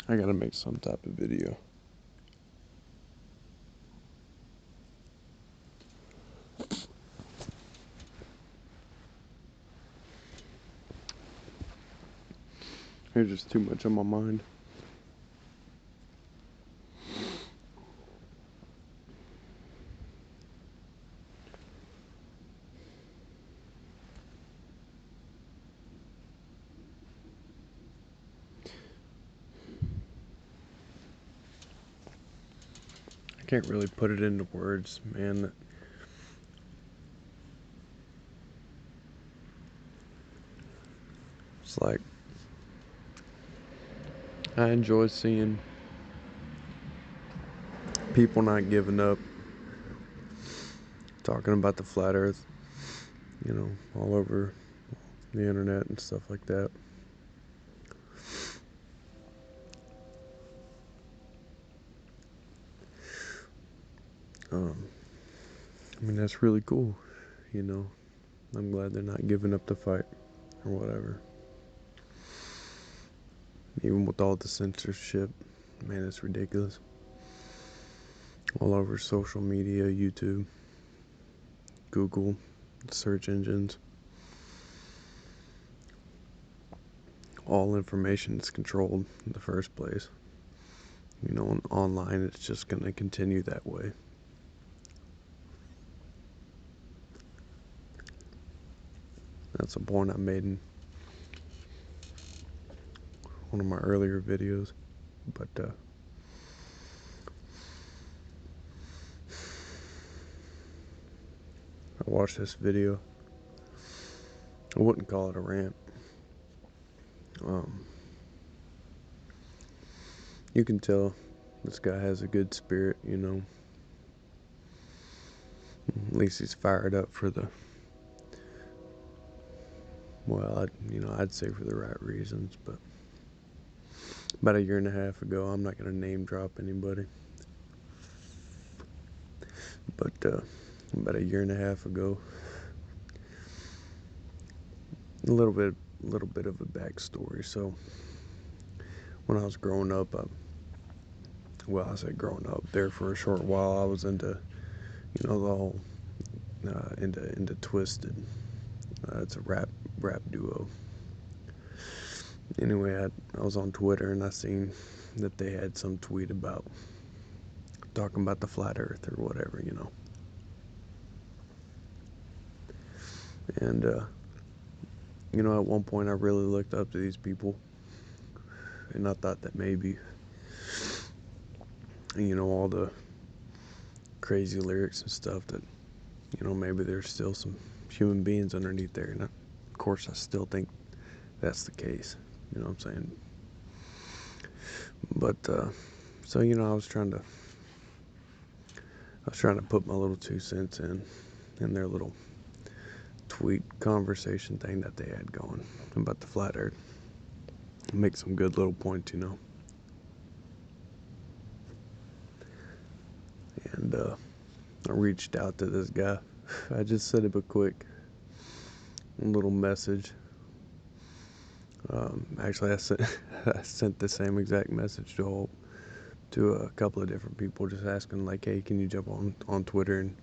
I gotta make some type of video. There's just too much on my mind. I can't really put it into words, man. It's like I enjoy seeing people not giving up, talking about the flat earth, all over the internet and stuff like that. I mean, that's really cool, I'm glad they're not giving up the fight or whatever. Even with all the censorship, man, it's ridiculous. All over social media, YouTube, Google, search engines. All information is controlled in the first place. Online it's just going to continue that way. That's a point I made in one of my earlier videos. But I watched this video. I wouldn't call it a rant. You can tell this guy has a good spirit, At least he's fired up for I'd say for the right reasons. But about a year and a half ago, I'm not going to name drop anybody, but about a year and a half ago, a little bit of a backstory. So when I was growing up, I say growing up, there for a short while, I was into, the whole into Twisted. It's a rap duo. Anyway, I was on Twitter and I seen that they had some tweet about talking about the flat earth or whatever, And at one point I really looked up to these people, and I thought that maybe, all the crazy lyrics and stuff, that maybe there's still some human beings underneath there. And of course I still think that's the case, you know what I'm saying? But so I was trying to put my little 2 cents in their little tweet conversation thing that they had going about the flat earth. Make some good little points, And I reached out to this guy. I just sent him a quick little message. Actually, I sent the same exact message to a couple of different people, just asking like, hey, can you jump on Twitter and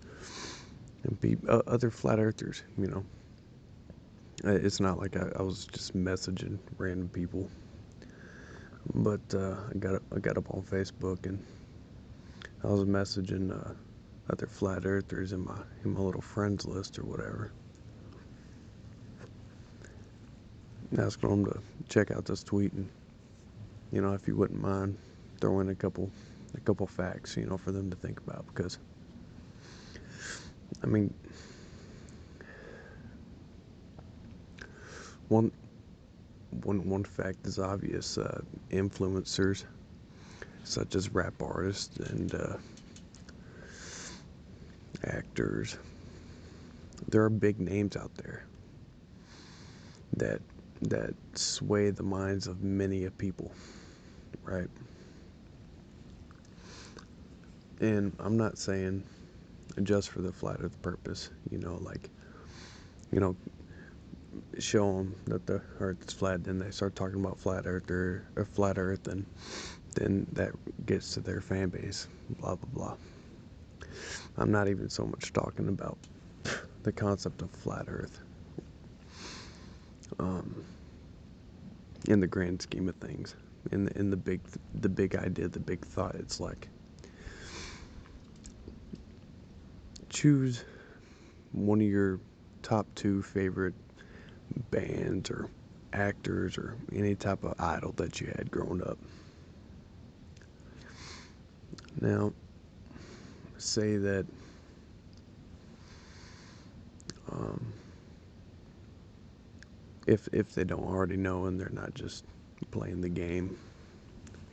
be other flat earthers, It's not like I was just messaging random people, but I got up on Facebook and I was messaging other flat earthers in my little friends list or whatever, asking them to check out this tweet, and if you wouldn't mind throwing a couple facts, for them to think about. Because I mean, one fact is obvious. Influencers such as rap artists and actors, there are big names out there that sway the minds of many a people, right? And I'm not saying just for the flat earth purpose, like, you know show them that the Earth is flat, then they start talking about flat Earth or flat Earth, and then that gets to their fan base. Blah blah blah. I'm not even so much talking about the concept of flat Earth. In the grand scheme of things, in the big idea, the big thought, it's like choose one of your top two favorite bands or actors or any type of idol that you had growing up. Now, say that um, if they don't already know and they're not just playing the game,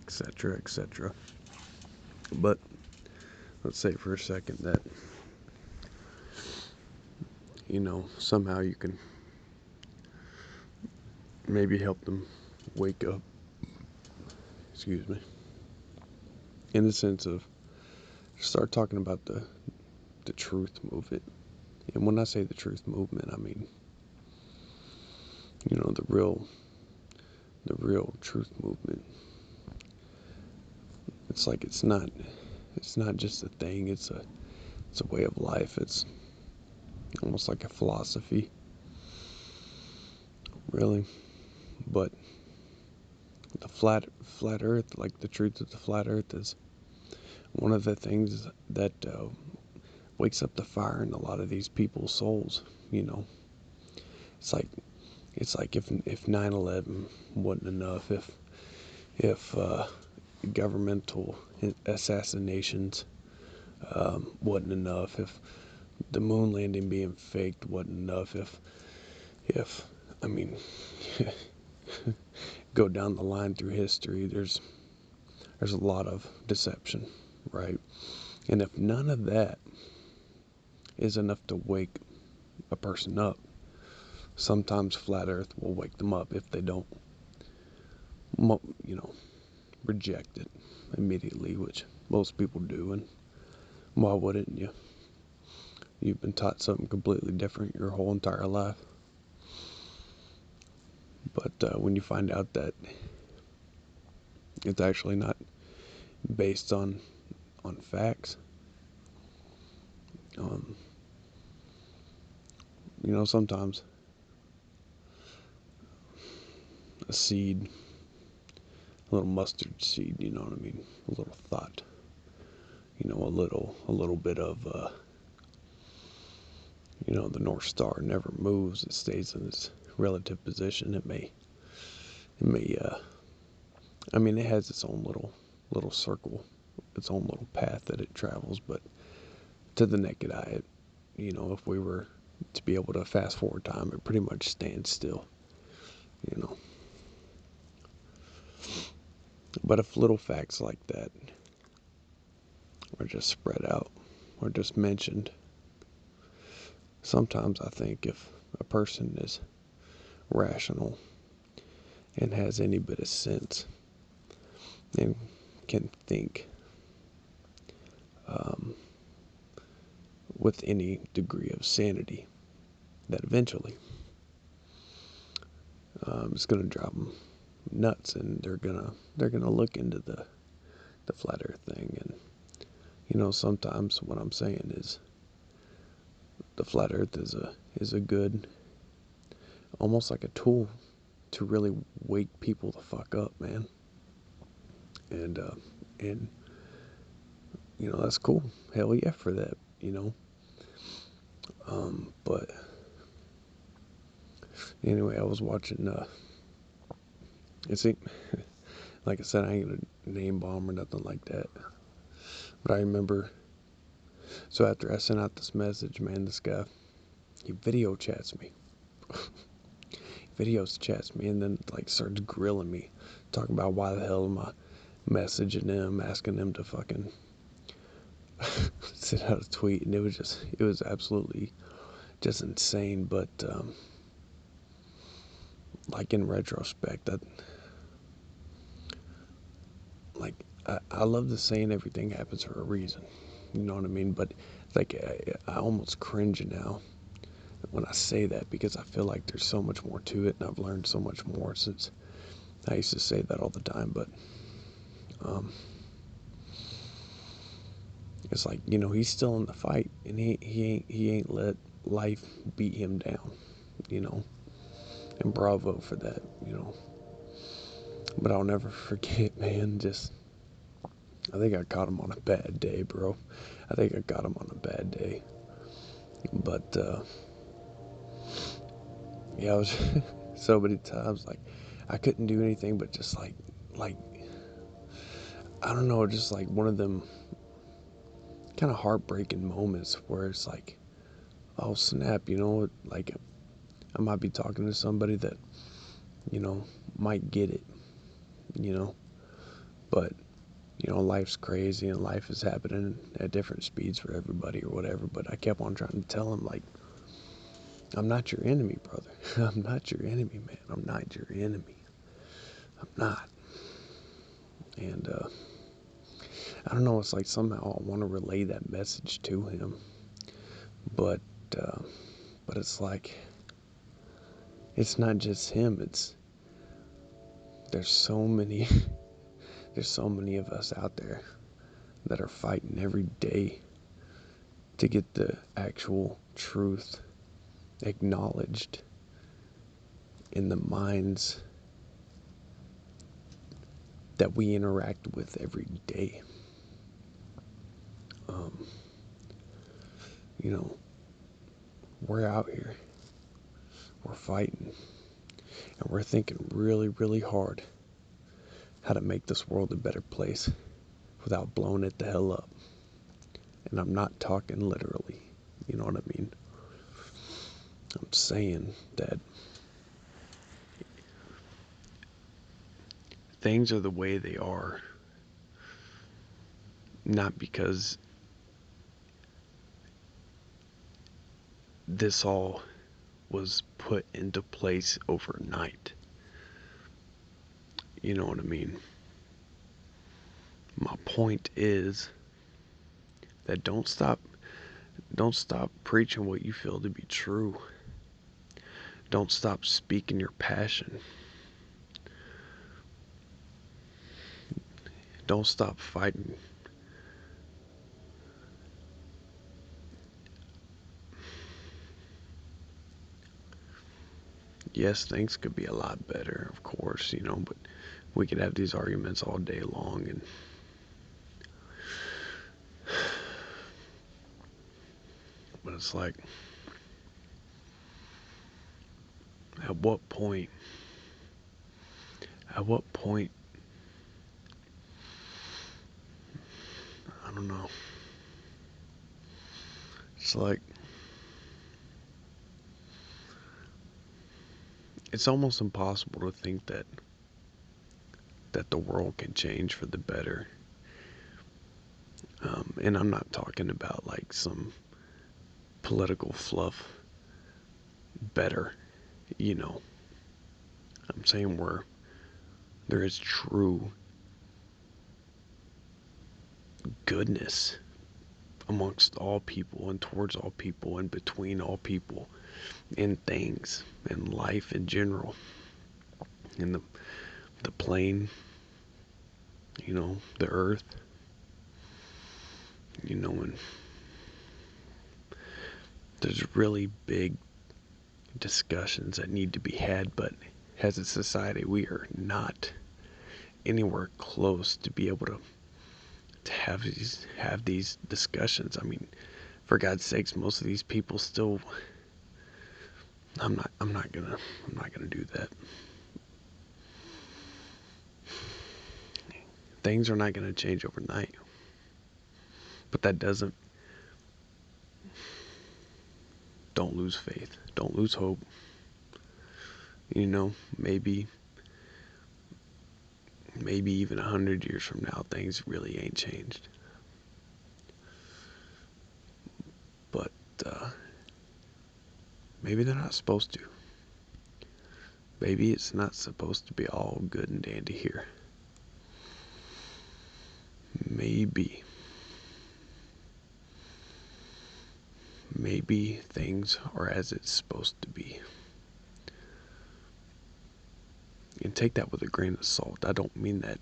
etc., etc. But let's say for a second that somehow you can maybe help them wake up. Excuse me. In the sense of start talking about the truth movement. And when I say the truth movement, I mean the real truth movement. It's like it's not just a thing, it's a way of life. It's almost like a philosophy, really. But the flat earth, like the truth of the flat earth, is one of the things that wakes up the fire in a lot of these people's souls. It's like if 9/11 wasn't enough, if governmental assassinations wasn't enough, if the moon landing being faked wasn't enough, if I mean go down the line through history, there's a lot of deception, right? And if none of that is enough to wake a person up, sometimes flat earth will wake them up if they don't reject it immediately, which most people do. And why wouldn't you? You've been taught something completely different your whole entire life. But when you find out that it's actually not based on facts, sometimes a seed, a little mustard seed, you know what I mean, a little thought, a little bit of the North Star never moves. It stays in its relative position. It may it has its own little circle, its own little path that it travels, but to the naked eye, if we were to be able to fast forward time, it pretty much stands still, you know. But if little facts like that are just spread out or just mentioned, sometimes I think if a person is rational and has any bit of sense and can think with any degree of sanity, that eventually it's going to drive them nuts, and they're gonna look into the flat earth thing. And sometimes what I'm saying is the flat earth is a good, almost like a tool to really wake people the fuck up, man. And that's cool. Hell yeah for that, but anyway, I was watching it seemed like I said, I ain't gonna name bomb or nothing like that, but I remember, so after I sent out this message, man, this guy, he video chats me and then like starts grilling me, talking about why the hell am I messaging him, asking him to fucking send out a tweet. And it was absolutely just insane. But like in retrospect, that like I love the saying everything happens for a reason, you know what I mean? But like I almost cringe now when I say that, because I feel like there's so much more to it, and I've learned so much more since I used to say that all the time. But it's like, he's still in the fight, and he ain't let life beat him down, you know. And bravo for that. But I'll never forget, man. I think I caught him on a bad day, bro. I think I got him on a bad day. But yeah, I was so many times like I couldn't do anything but just like I don't know, just like one of them kind of heartbreaking moments where it's like, oh snap, like I might be talking to somebody that might get it, you know, but life's crazy and life is happening at different speeds for everybody or whatever. But I kept on trying to tell him, like, I'm not your enemy, brother. I'm not your enemy, man. I'm not your enemy. I'm not. And I don't know. It's like somehow I want to relay that message to him, but uh, but it's like it's not just him. There's so many there's so many of us out there that are fighting every day to get the actual truth acknowledged in the minds that we interact with every day. Um, you know, we're out here, we're fighting, and we're thinking really, really hard how to make this world a better place without blowing it the hell up. And I'm not talking literally, you know what I mean? I'm saying that things are the way they are, not because this all was put into place overnight. You know what I mean? My point is that don't stop preaching what you feel to be true. Don't stop speaking your passion. Don't stop fighting. Yes, things could be a lot better, of course, but we could have these arguments all day long, and but it's like, at what point at what point I don't know. It's like, it's almost impossible to think that the world can change for the better. And I'm not talking about like some political fluff better, you know. I'm saying where there is true goodness amongst all people and towards all people and between all people in things and life in general, in the plane, the earth, and there's really big discussions that need to be had, but as a society we are not anywhere close to be able to have these discussions. I mean, for God's sakes, most of these people still. I'm not gonna do that. Things are not gonna change overnight, but that doesn't. Don't lose faith. Don't lose hope. Maybe even 100 years from now, things really ain't changed. But maybe they're not supposed to. Maybe it's not supposed to be all good and dandy here. Maybe. maybe things are as it's supposed to be. And take that with a grain of salt. I don't mean that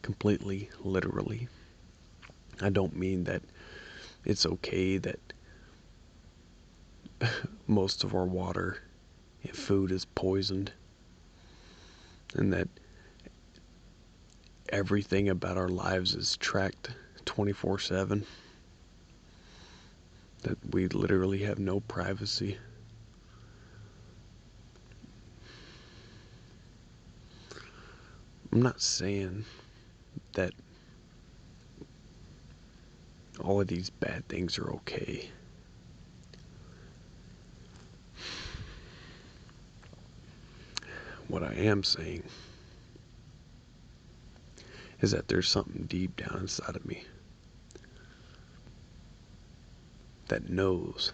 completely literally. I don't mean that it's okay that most of our water and food is poisoned, and that everything about our lives is tracked 24/7, that we literally have no privacy. I'm not saying that all of these bad things are okay. What I am saying is that there's something deep down inside of me that knows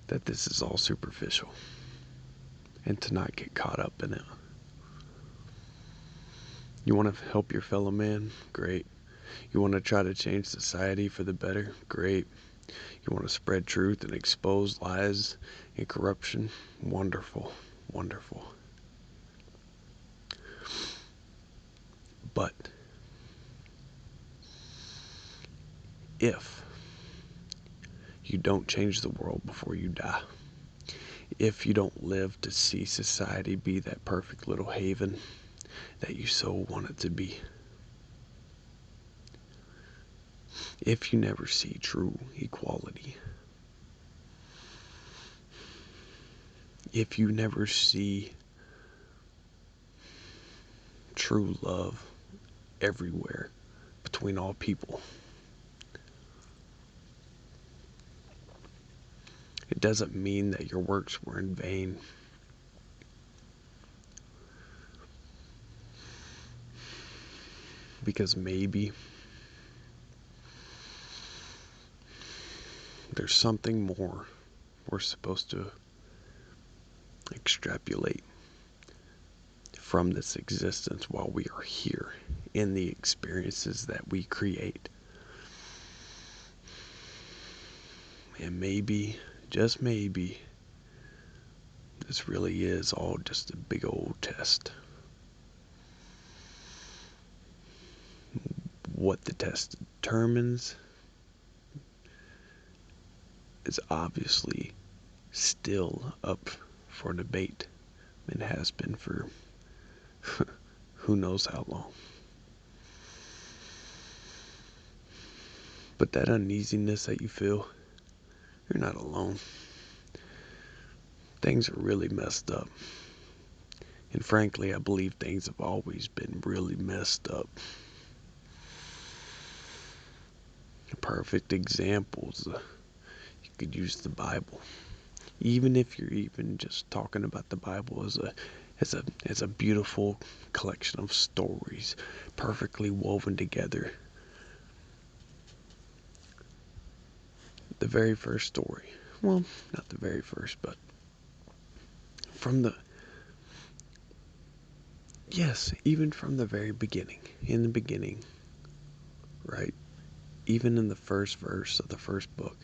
that this is all superficial, and to not get caught up in it. You want to help your fellow man? Great. You want to try to change society for the better? Great. You want to spread truth and expose lies and corruption? Wonderful. Wonderful. But if you don't change the world before you die, if you don't live to see society be that perfect little haven that you so want it to be, if you never see true equality, if you never see true love everywhere between all people, it doesn't mean that your works were in vain. Because maybe there's something more we're supposed to extrapolate from this existence while we are here in the experiences that we create. And maybe, just maybe, this really is all just a big old test. What the test determines is obviously still up for debate, and has been for who knows how long. But that uneasiness that you feel, you're not alone. Things are really messed up. And frankly, I believe things have always been really messed up. Perfect examples, you could use the Bible. Even if you're even just talking about the Bible as a beautiful collection of stories, perfectly woven together. The very first story, well, not the very first, but even from the very beginning, in the beginning, right? Even in the first verse of the first book,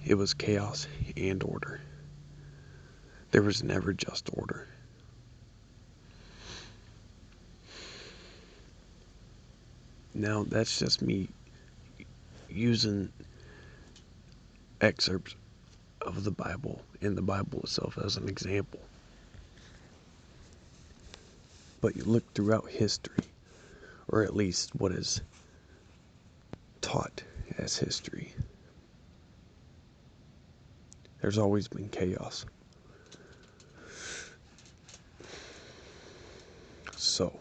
it was chaos and order. There was never just order. Now, that's just me using excerpts of the Bible and the Bible itself as an example. But you look throughout history, or at least what is taught as history, there's always been chaos. So,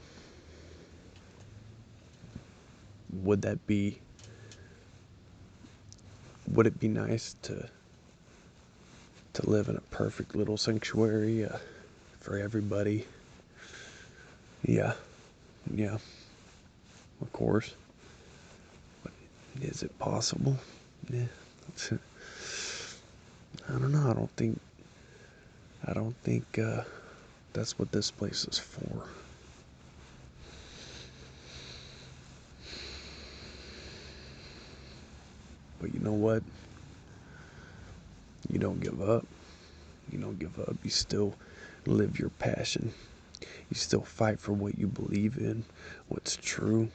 would it be nice to live in a perfect little sanctuary for everybody? Yeah, of course. But is it possible? Yeah. I don't know. I don't think that's what this place is for. But you know what? You don't give up. You don't give up. You still live your passion. You still fight for what you believe in, what's true.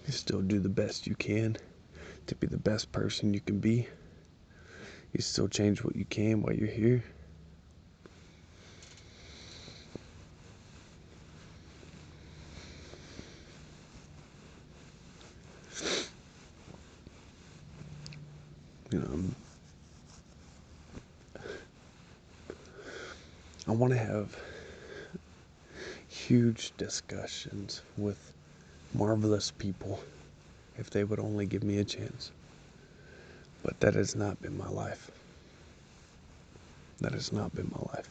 You still do the best you can to be the best person you can be. You still change what you can while you're here. You know, I want to have huge discussions with marvelous people if they would only give me a chance. But that has not been my life. That has not been my life.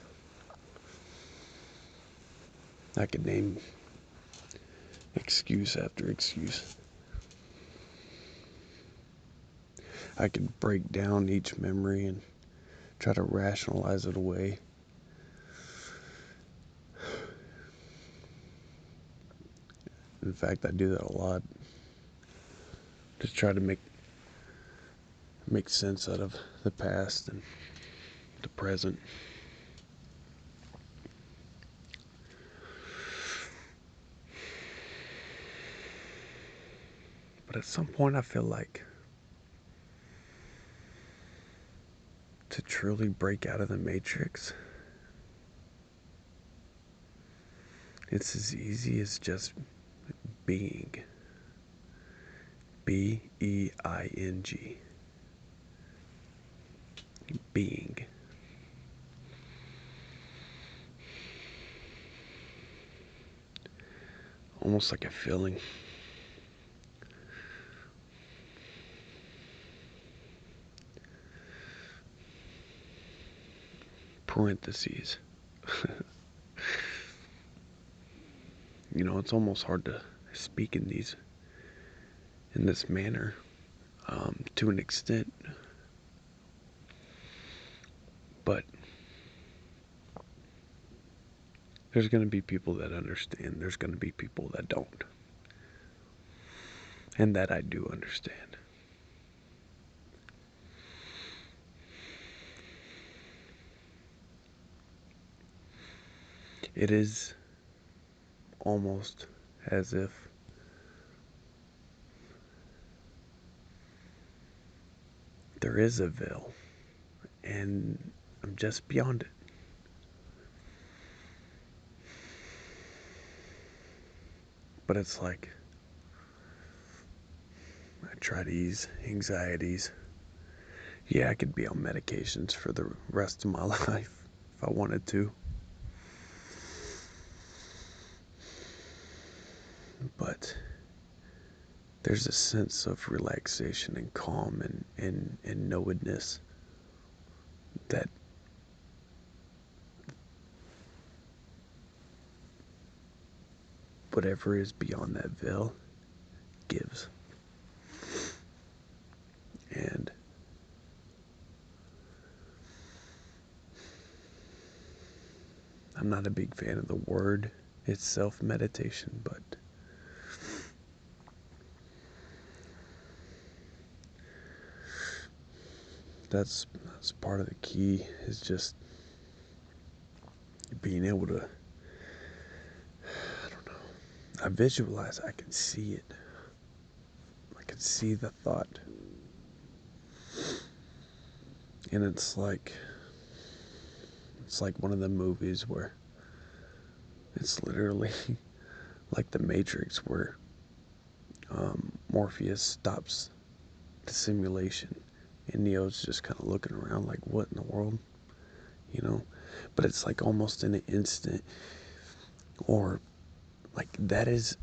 I could name excuse after excuse. I could break down each memory and try to rationalize it away. In fact, I do that a lot. Just try to make sense out of the past and the present. But at some point I feel like to truly break out of the matrix, it's as easy as just being. B-E-I-N-G. Being. Almost like a feeling. Parentheses. You know, it's almost hard to speak in this manner, to an extent. But there's going to be people that understand. There's going to be people that don't. And that I do understand. It is almost as if there is a veil and I'm just beyond it. But it's like I try to ease anxieties. Yeah, I could be on medications for the rest of my life if I wanted to. But there's a sense of relaxation and calm and knowedness that whatever is beyond that veil gives. And I'm not a big fan of the word itself, meditation, but that's part of the key, is just being able to, I don't know, I visualize, I can see it. I can see the thought. And it's like one of the movies where it's literally like the Matrix, where Morpheus stops the simulation and Neo's just kind of looking around like, what in the world, you know? But it's like almost in an instant, or like that is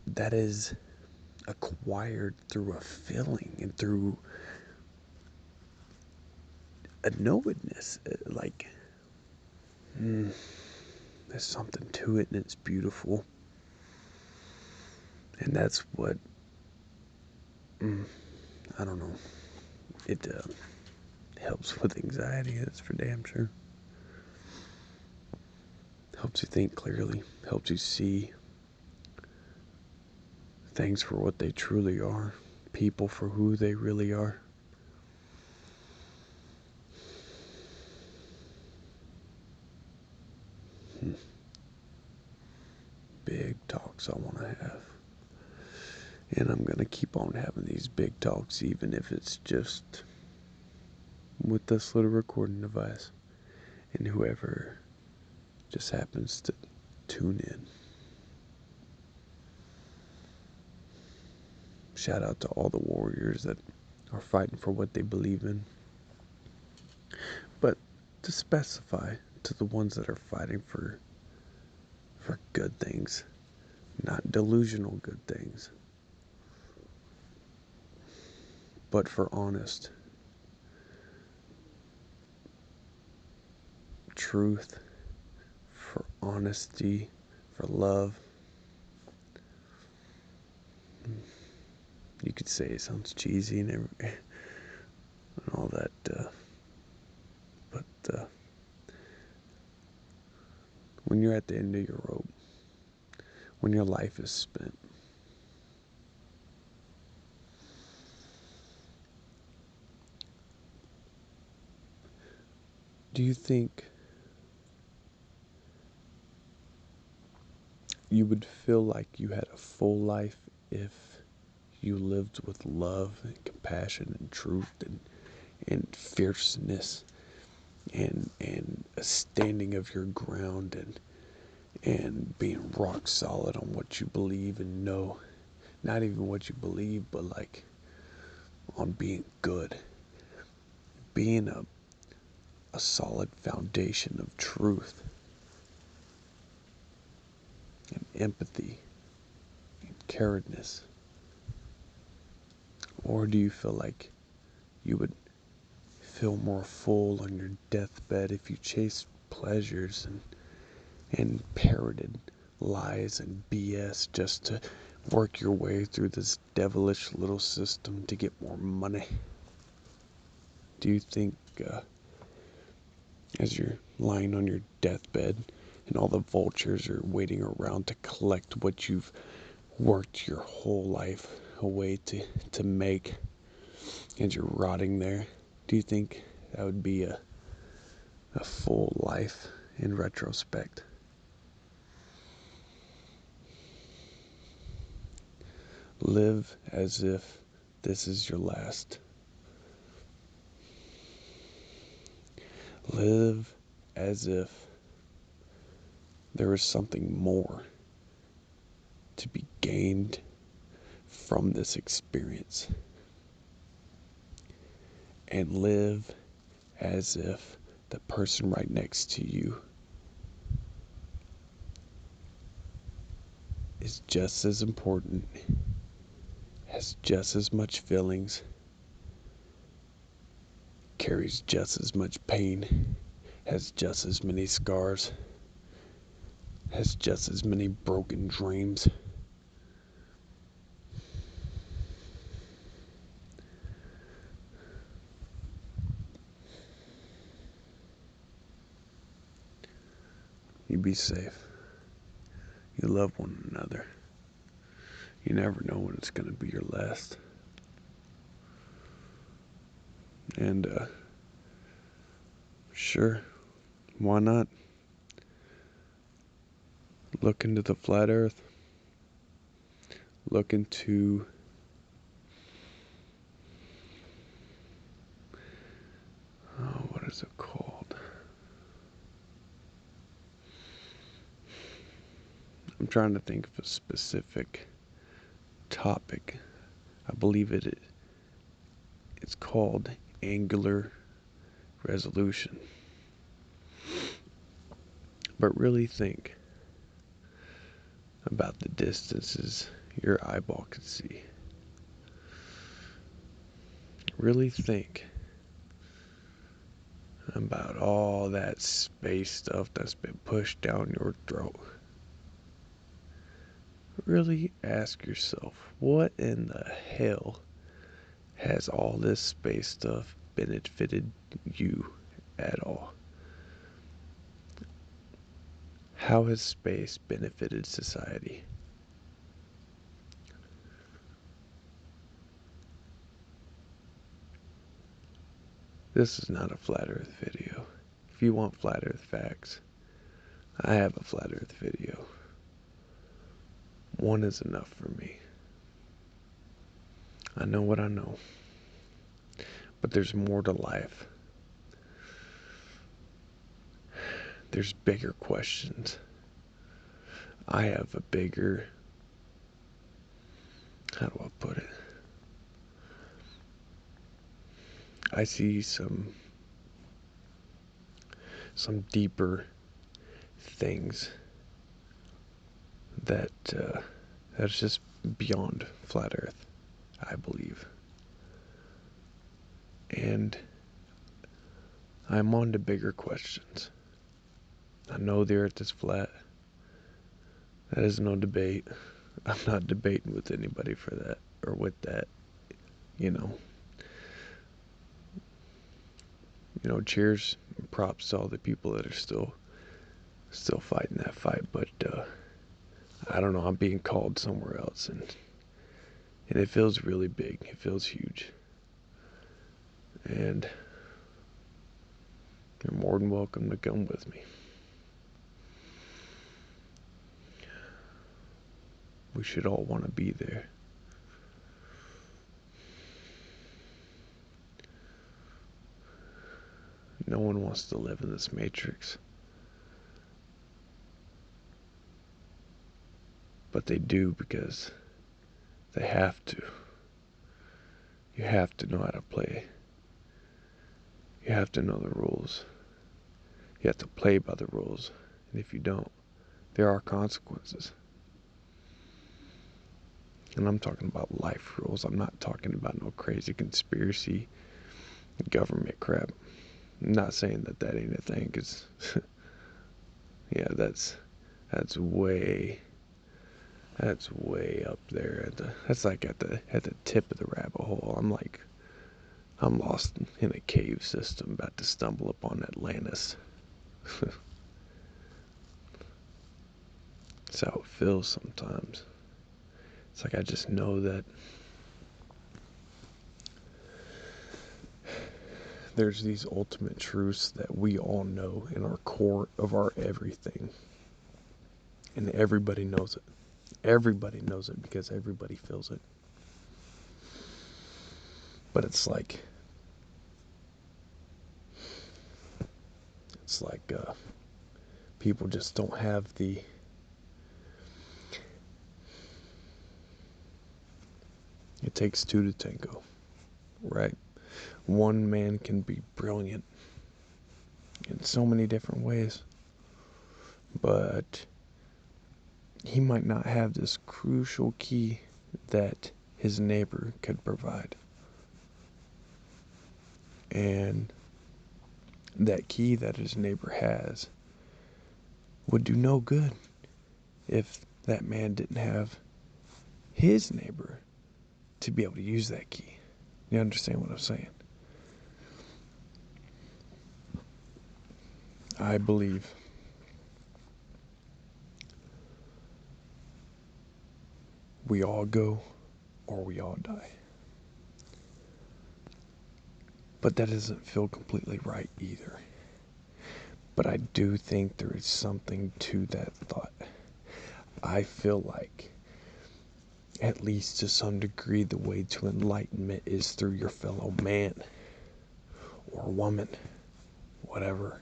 acquired through a feeling and through a knowedness. Like, there's something to it, and it's beautiful. And that's what, I don't know, it helps with anxiety, that's for damn sure. Helps you think clearly, helps you see things for what they truly are, people for who they really are. Big talks I want to have. And I'm going to keep on having these big talks, even if it's just with this little recording device. And whoever just happens to tune in. Shout out to all the warriors that are fighting for what they believe in. But to specify to the ones that are fighting for good things, not delusional good things, but for honest truth, for honesty, for love. You could say it sounds cheesy and all that, but when you're at the end of your rope, when your life is spent, do you think you would feel like you had a full life if you lived with love and compassion and truth and fierceness and a standing of your ground and being rock solid on what you believe and know? Not even what you believe, but like on being good, being a solid foundation of truth and empathy and caredness? Or do you feel like you would feel more full on your deathbed if you chased pleasures and parroted lies and BS just to work your way through this devilish little system to get more money? Do you think as you're lying on your deathbed and all the vultures are waiting around to collect what you've worked your whole life away to make, and you're rotting there, do you think that would be a full life in retrospect? Live as if this is your last. Live as if there is something more to be gained from this experience. And live as if the person right next to you is just as important, has just as much feelings, carries just as much pain, has just as many scars, has just as many broken dreams. You be safe. You love one another. You never know when it's going to be your last. And, sure, why not? Look into the flat earth. Look into what is it called? I'm trying to think of a specific topic. I believe it's called angular resolution. But really think about the distances your eyeball can see. Really think about all that space stuff that's been pushed down your throat. Really ask yourself, what in the hell has all this space stuff benefited you at all? How has space benefited society? This is not a flat earth video. If you want flat earth facts, I have a flat earth video. One is enough for me. I know what I know. But there's more to life. There's bigger questions. I have a bigger, how do I put it? I see some deeper things that that's just beyond flat earth, I believe. And I'm on to bigger questions. I know the earth is flat. That is no debate. I'm not debating with anybody for that or with that, you know. Cheers and props to all the people that are still fighting that fight, but I don't know, I'm being called somewhere else, and it feels really big. It feels huge. And you're more than welcome to come with me. We should all want to be there. No one wants to live in this matrix. But they do because they have to. You have to know how to play. You have to know the rules. You have to play by the rules. And if you don't, there are consequences. And I'm talking about life rules. I'm not talking about no crazy conspiracy government crap. I'm not saying that ain't a thing, because yeah, that's way up there that's like at the tip of the rabbit hole. I'm lost in a cave system, about to stumble upon Atlantis. That's how it feels sometimes. It's like I just know that there's these ultimate truths that we all know in our core of our everything. And everybody knows it. Everybody knows it because everybody feels it. But it's like people just don't have the it takes two to tango, right? One man can be brilliant in so many different ways, but he might not have this crucial key that his neighbor could provide. And that key that his neighbor has would do no good if that man didn't have his neighbor to be able to use that key. You understand what I'm saying? I believe we all go or we all die. But that doesn't feel completely right either. But I do think there is something to that thought. I feel like, at least to some degree, the way to enlightenment is through your fellow man or woman, whatever.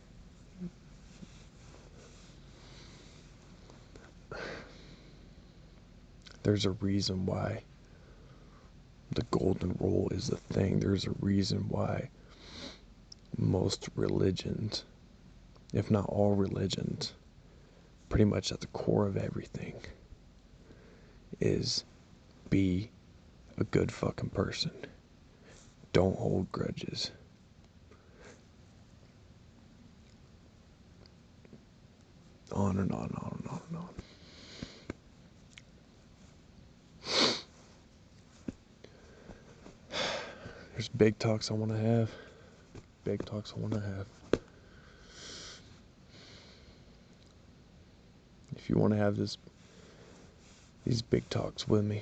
There's a reason why the golden rule is a thing. There's a reason why most religions, if not all religions, pretty much at the core of everything is be a good fucking person. Don't hold grudges. On and on and on and on and on. There's big talks I want to have. Big talks I want to have. If you want to have these big talks with me,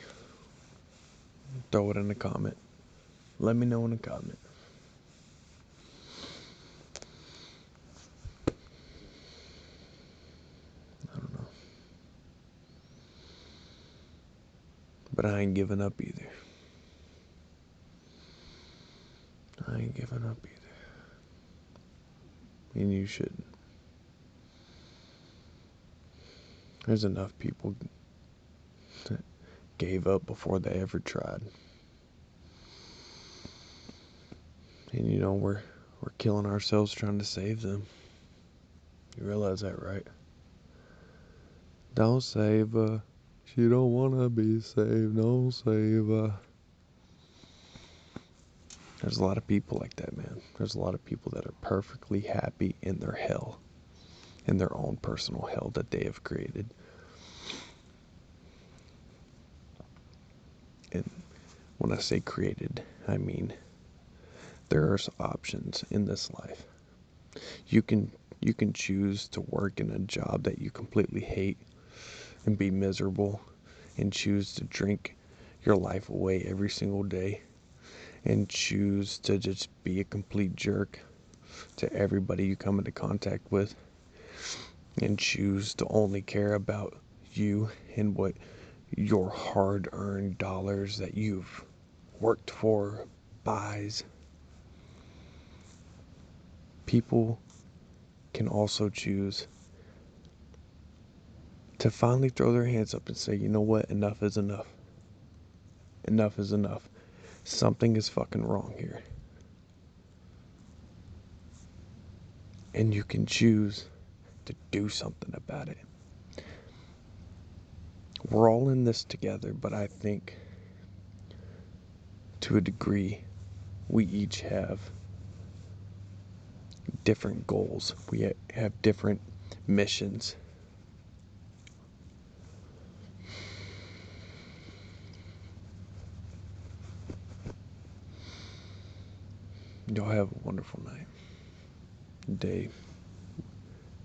throw it in a comment. Let me know in a comment. But I ain't giving up either. I ain't giving up either. And you shouldn't. There's enough people that gave up before they ever tried. And we're killing ourselves trying to save them. You realize that, right? Don't save her. She don't wanna be saved. Don't save her. There's a lot of people like that, man. There's a lot of people that are perfectly happy in their hell, in their own personal hell that they have created. And when I say created, I mean there's options in this life. You can choose to work in a job that you completely hate and be miserable, and choose to drink your life away every single day, and choose to just be a complete jerk to everybody you come into contact with, and choose to only care about you and what your hard-earned dollars that you've worked for buys. People can also choose to finally throw their hands up and say, you know what, enough is enough. Enough is enough. Something is fucking wrong here. And you can choose to do something about it. We're all in this together, but I think to a degree we each have different goals. We have different missions. Y'all have a wonderful night, day,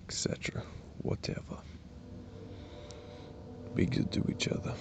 etc. Whatever. Be good to each other.